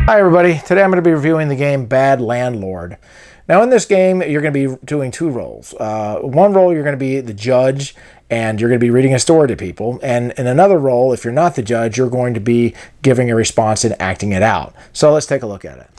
Hi everybody, today I'm going to be reviewing the game Bad Landlord. Now in this game you're going to be doing two roles. One role you're going to be the judge and you're going to be reading a story to people, and in another role, if you're not the judge, you're going to be giving a response and acting it out. So let's take a look at it.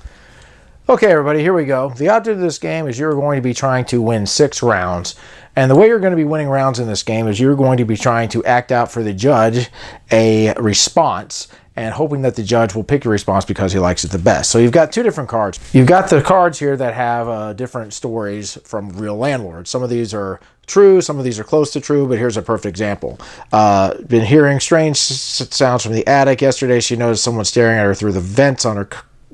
Okay everybody, here we go. The object of this game is you're going to be trying to win 6 rounds. And the way you're going to be winning rounds in this game is you're going to be trying to act out for the judge a response and hoping that the judge will pick your response because he likes it the best. So you've got two different cards. You've got the cards here that have different stories from real landlords. Some of these are true, some of these are close to true, but here's a perfect example. Been hearing strange sounds from the attic. Yesterday she noticed someone staring at her through the vents on her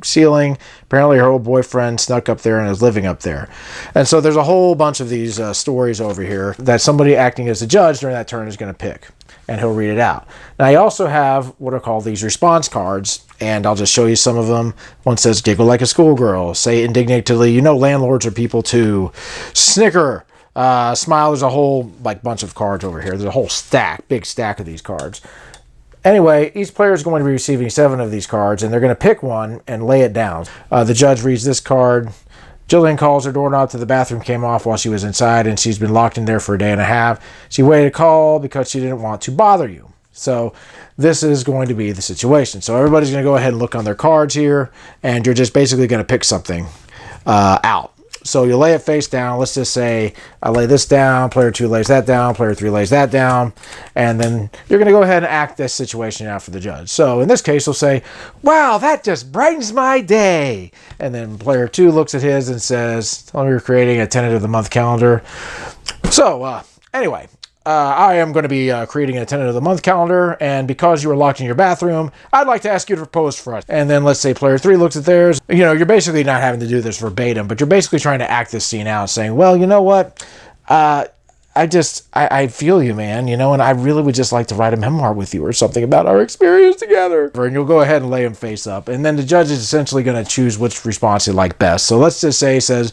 ceiling. Apparently her old boyfriend snuck up there and is living up there. And so there's a whole bunch of these stories over here that somebody acting as the judge during that turn is going to pick, and he'll read it out. Now you also have what are called these response cards, and I'll just show you some of them. One says giggle like a schoolgirl, say indignantly, you know landlords are people too, snicker, smile. There's a whole bunch of cards over here. There's a whole big stack of these cards. Anyway, each player is going to be receiving 7 of these cards, and they're going to pick one and lay it down. The judge reads this card. Jillian calls her doorknob to the bathroom came off while she was inside, and she's been locked in there for a day and a half. She waited to call because she didn't want to bother you. So this is going to be the situation. So everybody's going to go ahead and look on their cards here, and you're just basically going to pick something out. So you lay it face down. Let's just say I lay this down, player 2 lays that down, player 3 lays that down, and then you're going to go ahead and act this situation out for the judge. So in this case, you'll say, wow, that just brightens my day. And then player 2 looks at his and says, tell me you're creating a tenant of the month calendar. So anyway, I am going to be creating a tenant of the month calendar, and because you were locked in your bathroom, I'd like to ask you to propose for us. And then let's say player 3 looks at theirs. You know, you're basically not having to do this verbatim, but you're basically trying to act this scene out, saying, well, you know what? I feel you, man, you know, and I really would just like to write a memoir with you or something about our experience together. And you'll go ahead and lay them face up. And then the judge is essentially going to choose which response he likes best. So let's just say he says,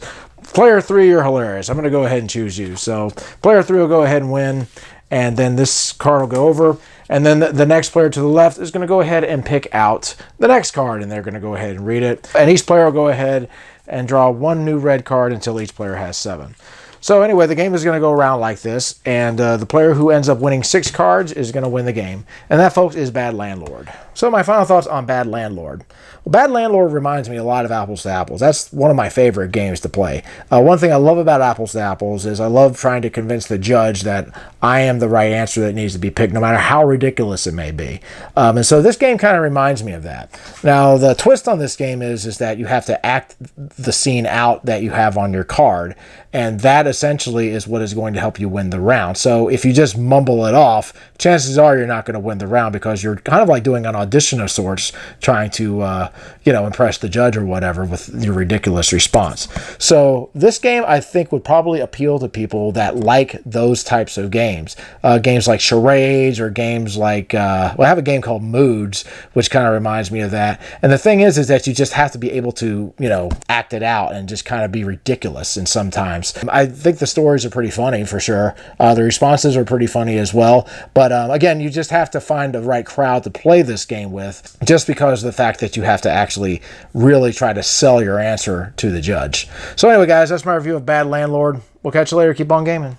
player 3, you're hilarious. I'm going to go ahead and choose you. So player 3 will go ahead and win, and then this card will go over, and then the next player to the left is going to go ahead and pick out the next card, and they're going to go ahead and read it. And each player will go ahead and draw 1 new red card until each player has 7. So anyway, the game is going to go around like this, and the player who ends up winning 6 cards is going to win the game. And that, folks, is Bad Landlord. So my final thoughts on Bad Landlord. Well, Bad Landlord reminds me a lot of Apples to Apples. That's one of my favorite games to play. One thing I love about Apples to Apples is I love trying to convince the judge that I am the right answer that needs to be picked, no matter how ridiculous it may be. And so this game kind of reminds me of that. Now, the twist on this game is that you have to act the scene out that you have on your card, and that essentially is what is going to help you win the round. So if you just mumble it off, chances are you're not going to win the round because you're kind of like doing an audition of sorts, trying to impress the judge or whatever with your ridiculous response. So this game, I think, would probably appeal to people that like those types of games. Games like charades, or games like, I have a game called Moods, which kind of reminds me of that. And the thing is that you just have to be able to, act it out and just kind of be ridiculous. And sometimes I think the stories are pretty funny for sure. The responses are pretty funny as well. But again, you just have to find the right crowd to play this game with, just because of the fact that you have to actually really try to sell your answer to the judge. So anyway, guys, that's my review of Bad Landlord. We'll catch you later. Keep on gaming.